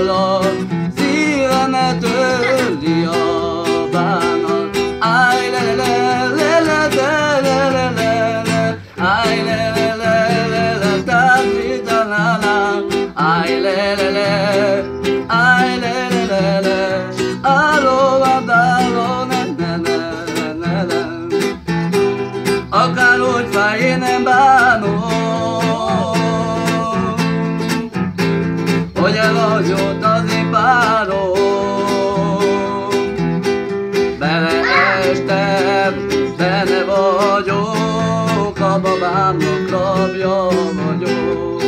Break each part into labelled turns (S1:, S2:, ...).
S1: sajnálom, szívemet öli a bánat. Áj, le, le, le, le, le, le, le, le, le, le. Áj, le, le, le, le, le, tábli, da, la, la. Áj, le, le, le, áj, le, le, le, le. Álló, adáló, ne, ne, ne, ne, ne. Akárhogy fáj, én nem bánom, hogy elhagyott az én párom. Beleestem, benne vagyok, a babámnak rabja vagyok.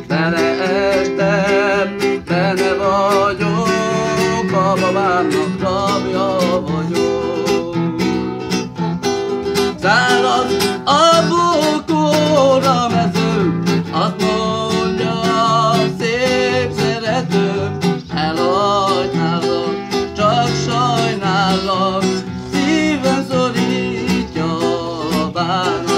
S1: Beleestem, benne vagyok, a babámnak rabja vagyok. Szárad a bokor a mezőn, azt mondja szép szeretőm, elhagynálak, csak sajnálak, szívem szorítja a bánat.